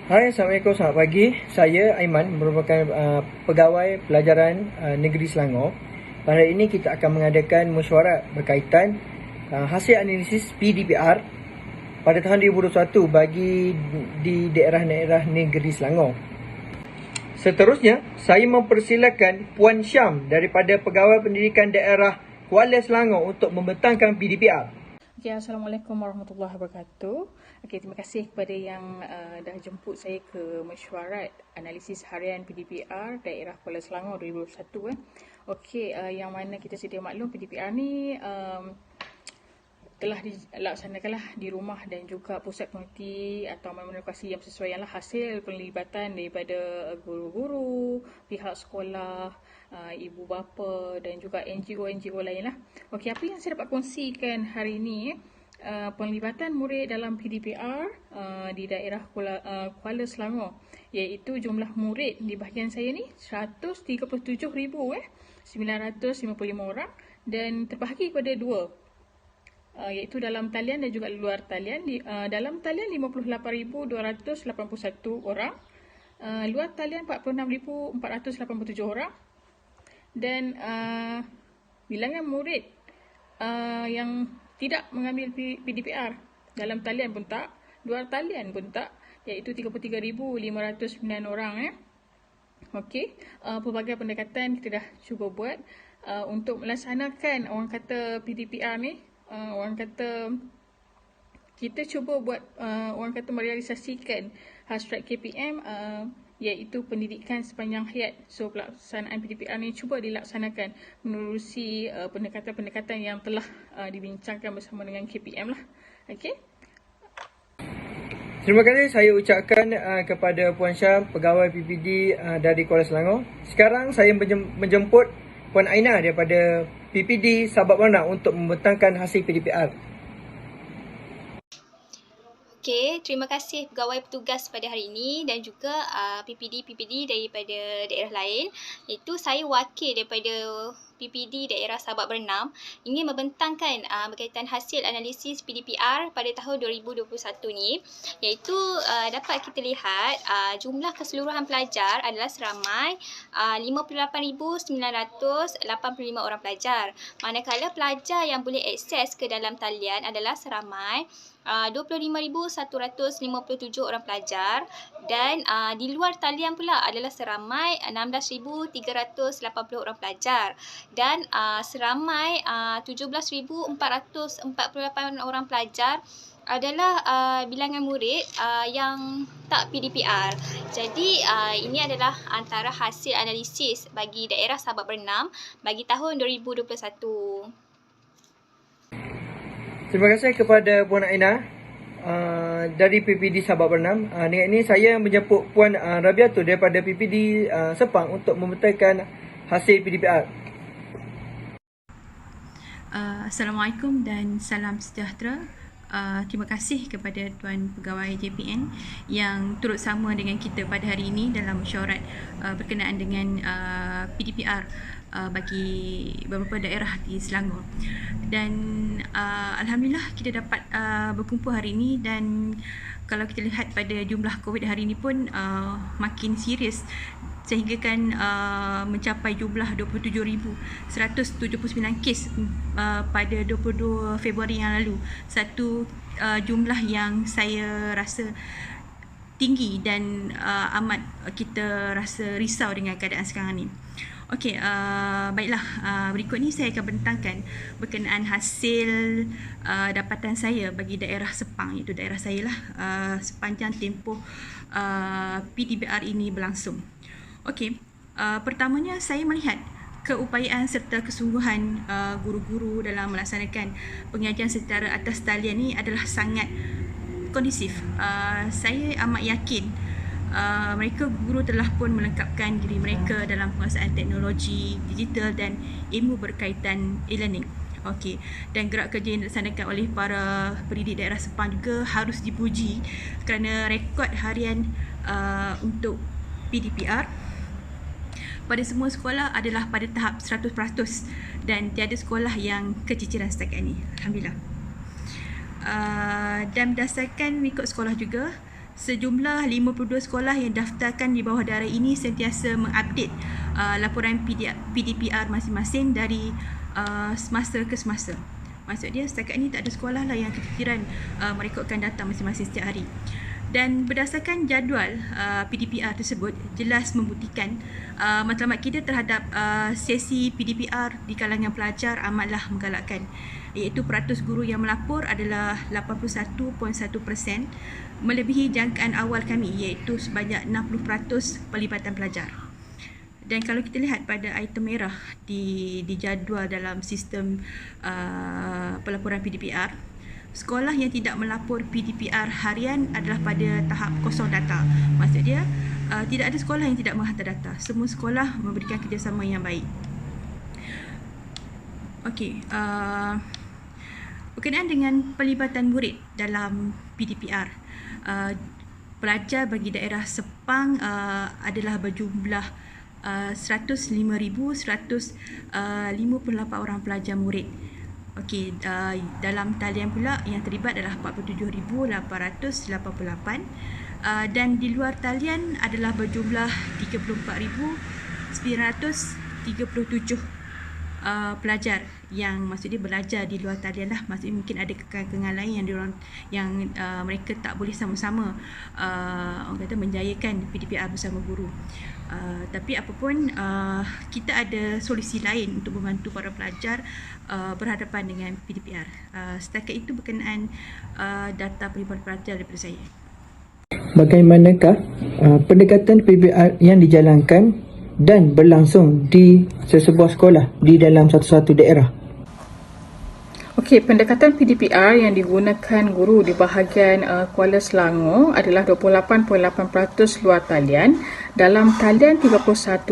Hai, Assalamualaikum, selamat pagi. Saya Aiman, merupakan pegawai pelajaran negeri Selangor. Pada hari ini kita akan mengadakan mesyuarat berkaitan hasil analisis PDPR pada tahun 2021 bagi di daerah-daerah negeri Selangor. Seterusnya, saya mempersilakan Puan Syam daripada Pegawai Pendidikan Daerah Kuala Selangor untuk membentangkan PDPR. Okay, Assalamualaikum warahmatullahi wabarakatuh. Okay, terima kasih kepada yang dah jemput saya ke mesyuarat analisis harian PDPR daerah Kuala Selangor 2021. Okey, yang mana kita sedia maklum PDPR ni telah dilaksanakanlah di rumah dan juga pusat komuniti atau mana-mana lokasi yang bersesuaian lah, hasil penglibatan daripada guru-guru, pihak sekolah, ibu bapa dan juga NGO lain lah. Okey, apa yang saya dapat kongsikan hari ini, penglibatan murid dalam PDPR di daerah Kuala Selangor, iaitu jumlah murid di bahagian saya ni 137,955 orang dan terbahagi kepada dua, iaitu dalam talian dan juga luar talian. Dalam talian 58,281 orang, luar talian 46,487 orang, dan bilangan murid yang tidak mengambil PDPR dalam talian pun tak, luar talian pun tak, iaitu 33,509 orang. Okey, pelbagai pendekatan kita dah cuba buat untuk melaksanakan orang kata PDPR ni. Orang kata kita cuba buat orang kata merealisasikan hasrat KPM, iaitu pendidikan sepanjang hayat. So pelaksanaan PDPR ni cuba dilaksanakan menerusi pendekatan-pendekatan yang telah dibincangkan bersama dengan KPM lah. Okey. Terima kasih saya ucapkan kepada Puan Syam, Pegawai PPD dari Kuala Selangor. Sekarang saya menjemput Puan Aina daripada PPD Sabak Bernam untuk membentangkan hasil PDPR. Okey, terima kasih pegawai petugas pada hari ini dan juga PPD daripada daerah lain. Iaitu saya wakil daripada PPD daerah Sabak Bernam ingin membentangkan berkaitan hasil analisis PDPR pada tahun 2021 ni, iaitu dapat kita lihat jumlah keseluruhan pelajar adalah seramai 58,985 orang pelajar, manakala pelajar yang boleh akses ke dalam talian adalah seramai 25,157 orang pelajar, dan di luar talian pula adalah seramai 16,380 orang pelajar, dan seramai 17,448 orang pelajar adalah bilangan murid yang tak PDPR. Jadi ini adalah antara hasil analisis bagi daerah Sabak Bernam bagi tahun 2021. Terima kasih kepada Puan Aina dari PPD Sabak Bernam. Dengan ini saya menjemput Puan Rabiatul daripada PPD Sepang untuk membentangkan hasil PDPR. Assalamualaikum dan salam sejahtera. Terima kasih kepada Tuan Pegawai JPN yang turut sama dengan kita pada hari ini dalam mesyuarat berkenaan dengan PDPR bagi beberapa daerah di Selangor. Dan alhamdulillah kita dapat berkumpul hari ini, dan kalau kita lihat pada jumlah COVID hari ini pun makin serius, sehingga kan mencapai jumlah 27,179 kes pada 22 Februari yang lalu. Satu jumlah yang saya rasa tinggi dan amat kita rasa risau dengan keadaan sekarang ni. Okey, baiklah, berikut ni saya akan bentangkan berkenaan hasil dapatan saya bagi daerah Sepang, iaitu daerah saya lah, sepanjang tempoh PDPR ini berlangsung. Okey, pertamanya saya melihat keupayaan serta kesungguhan guru-guru dalam melaksanakan pengajian secara atas talian ni adalah sangat kondusif. Saya amat yakin mereka guru telah pun melengkapkan diri mereka dalam penguasaan teknologi digital dan ilmu berkaitan e-learning. Okey, dan gerak kerja yang dilaksanakan oleh para pendidik daerah Sepang juga harus dipuji kerana rekod harian untuk PDPR pada semua sekolah adalah pada tahap 100% dan tiada sekolah yang keciciran setakat ini. Alhamdulillah. Dan berdasarkan rekod sekolah juga, Sejumlah 52 sekolah yang daftarkan di bawah daerah ini sentiasa mengupdate laporan PDPR masing-masing dari semasa ke semasa. Maksud dia setakat ini tak ada sekolah lah yang kefikiran merekodkan data masing-masing setiap hari. Dan berdasarkan jadual PDPR tersebut jelas membuktikan matlamat kita terhadap sesi PDPR di kalangan pelajar amatlah menggalakkan, iaitu peratus guru yang melapor adalah 81.1%, melebihi jangkaan awal kami iaitu sebanyak 60% pelibatan pelajar. Dan kalau kita lihat pada item merah di jadual dalam sistem pelaporan PDPR, sekolah yang tidak melapor PDPR harian adalah pada tahap kosong data. Maksud dia tidak ada sekolah yang tidak menghantar data. Semua sekolah memberikan kerjasama yang baik. Okey, berkenaan dengan pelibatan murid dalam PDPR, pelajar bagi daerah Sepang adalah berjumlah 105,158 orang pelajar murid. Okey, dalam talian pula yang terlibat adalah 47,888 dan di luar talian adalah berjumlah 34,937 pelajar yang maksudnya belajar di luar talian lah. Maksudnya mungkin ada kekurangan lain yang mereka tak boleh sama-sama orang kata menjayakan PDPR bersama guru. Tapi apapun kita ada solusi lain untuk membantu para pelajar berhadapan dengan PDPR. Setakat itu berkenaan data pelibatan pelajar daripada saya. Bagaimanakah pendekatan PDPR yang dijalankan dan berlangsung di sesebuah sekolah di dalam satu-satu daerah? Okey, pendekatan PDPR yang digunakan guru di bahagian Kuala Selangor adalah 28.8% luar talian, dalam talian 31%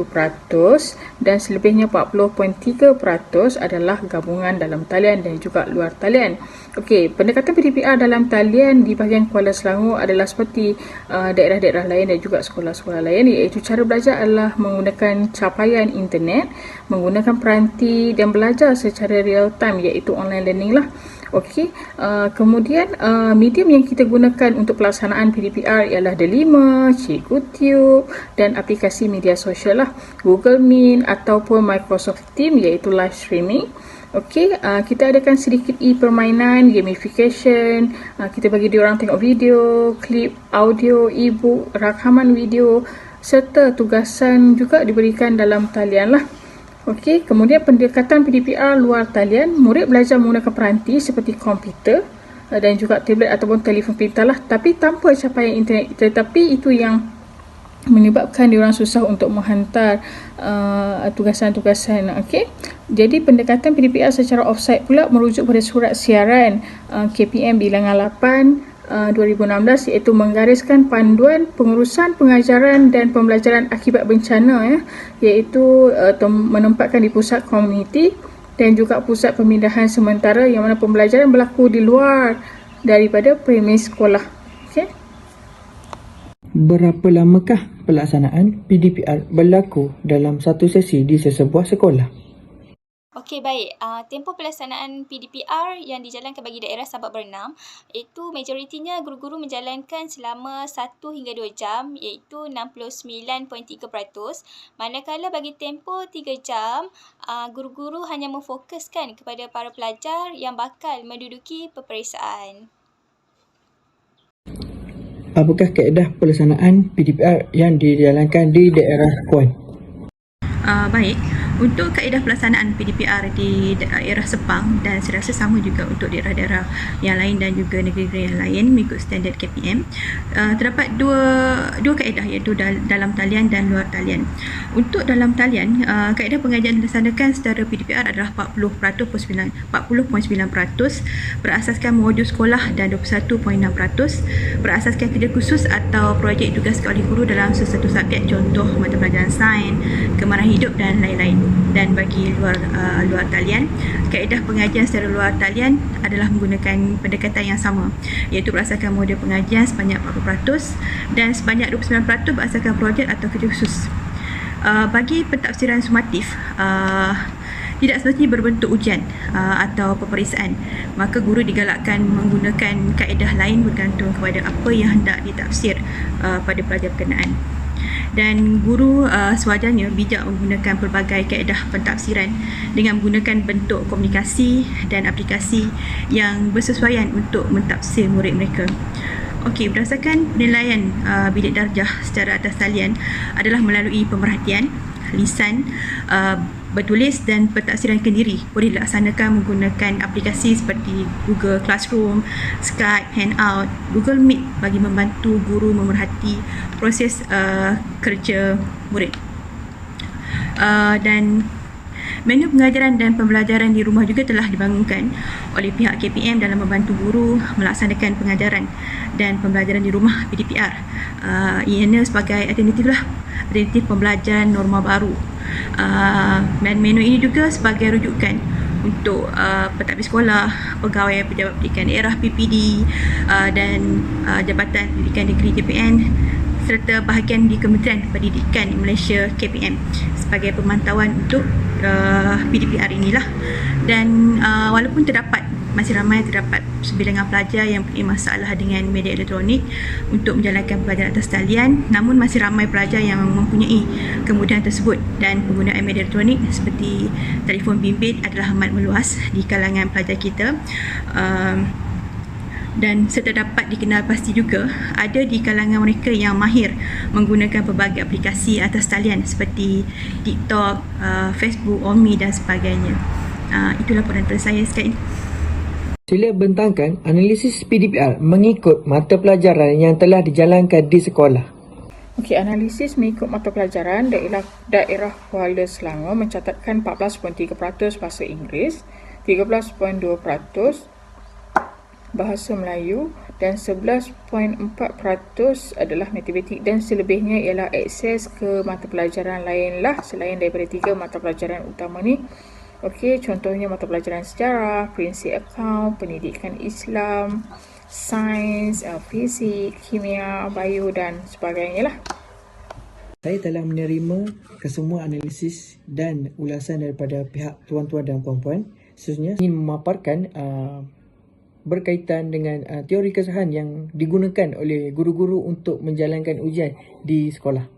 dan selebihnya 40.3% adalah gabungan dalam talian dan juga luar talian. Okey, pendekatan PDPR dalam talian di bahagian Kuala Selangor adalah seperti daerah-daerah lain dan juga sekolah-sekolah lain, iaitu cara belajar adalah menggunakan capaian internet, menggunakan peranti dan belajar secara real time iaitu online learning lah. Okey, kemudian medium yang kita gunakan untuk pelaksanaan PDPR ialah Delima, Cikgu Tube dan aplikasi media sosial lah, Google Meet ataupun Microsoft Teams iaitu live streaming. Okey, kita adakan sedikit permainan, gamification, kita bagi diorang tengok video, klip, audio, e-book, rakaman video serta tugasan juga diberikan dalam talian lah. Okey, kemudian pendekatan PDPR luar talian, murid belajar menggunakan peranti seperti komputer dan juga tablet ataupun telefon pintar lah, tapi tanpa capaian internet. Tetapi itu yang menyebabkan diorang susah untuk menghantar tugasan-tugasan. Okey, jadi pendekatan PDPR secara offsite pula merujuk pada surat siaran KPM bilangan 8 2016 iaitu menggariskan panduan pengurusan pengajaran dan pembelajaran akibat bencana iaitu menempatkan di pusat komuniti dan juga pusat pemindahan sementara yang mana pembelajaran berlaku di luar daripada premis sekolah. Okey. Berapa lamakah pelaksanaan PDPR berlaku dalam satu sesi di sesebuah sekolah? Okey, baik. Tempoh pelaksanaan PDPR yang dijalankan bagi daerah Sabak Bernam, itu majoritinya guru-guru menjalankan selama 1 hingga 2 jam iaitu 69.3%. Manakala bagi tempoh 3 jam, guru-guru hanya memfokuskan kepada para pelajar yang bakal menduduki peperiksaan. Apakah kaedah pelaksanaan PDPR yang dijalankan di daerah Kuan? Baik, untuk kaedah pelaksanaan PDPR di daerah Sepang dan saya rasa sama juga untuk daerah-daerah yang lain dan juga negeri-negeri yang lain mengikut standard KPM, terdapat dua kaedah iaitu dalam talian dan luar talian. Untuk dalam talian, kaedah pengajian dilaksanakan secara PDPR adalah 40.9% berasaskan modul sekolah dan 21.6% berasaskan kerja khusus atau projek ditugaskan oleh guru dalam sesuatu subjek, contoh mata pelajaran sains, kemarahan hidup dan lain-lain. Dan bagi luar talian, kaedah pengajian secara luar talian adalah menggunakan pendekatan yang sama iaitu berasaskan modul pengajian sebanyak 40% dan sebanyak 29% berasaskan projek atau kerja khusus. Bagi pentafsiran sumatif, tidak semestinya berbentuk ujian atau peperiksaan. Maka guru digalakkan menggunakan kaedah lain bergantung kepada apa yang hendak ditafsir pada pelajar berkenaan. Dan guru sewajarnya bijak menggunakan pelbagai kaedah pentafsiran dengan menggunakan bentuk komunikasi dan aplikasi yang bersesuaian untuk mentafsir murid mereka. Okey, berdasarkan penilaian bilik darjah secara atas talian adalah melalui pemerhatian, lisan, bertulis dan pentafsiran kendiri boleh dilaksanakan menggunakan aplikasi seperti Google Classroom, Skype, Hangout, Google Meet bagi membantu guru memerhati proses kerja murid. Dan menu pengajaran dan pembelajaran di rumah juga telah dibangunkan oleh pihak KPM dalam membantu guru melaksanakan pengajaran dan pembelajaran di rumah PDPR. Ianya sebagai alternatif pembelajaran norma baru. Dan menu ini juga sebagai rujukan untuk pentadbir sekolah, pegawai pejabat pendidikan daerah PPD dan Jabatan Pendidikan Negeri JPN serta bahagian di Kementerian Pendidikan Malaysia KPM sebagai pemantauan untuk PDPR inilah. Dan walaupun masih ramai terdapat sebilangan pelajar yang mempunyai masalah dengan media elektronik untuk menjalankan pelajaran atas talian, namun masih ramai pelajar yang mempunyai kemudahan tersebut dan penggunaan media elektronik seperti telefon bimbit adalah amat meluas di kalangan pelajar kita. Dan serta dapat dikenal pasti juga ada di kalangan mereka yang mahir menggunakan pelbagai aplikasi atas talian seperti TikTok, Facebook, Omi dan sebagainya. Itulah laporan daripada saya sekali. Sila bentangkan analisis PDPR mengikut mata pelajaran yang telah dijalankan di sekolah. Okey, analisis mengikut mata pelajaran daerah Kuala Selangor mencatatkan 14.3% bahasa Inggeris, 13.2% bahasa Melayu dan 11.4% adalah matematik dan selebihnya ialah akses ke mata pelajaran lain lah selain daripada 3 mata pelajaran utama ni. Okey, contohnya mata pelajaran sejarah, prinsip akaun, pendidikan Islam, sains, fizik, kimia, bio dan sebagainya lah. Saya telah menerima kesemua analisis dan ulasan daripada pihak tuan-tuan dan puan-puan. Seterusnya ingin memaparkan berkaitan dengan teori kesusahan yang digunakan oleh guru-guru untuk menjalankan ujian di sekolah.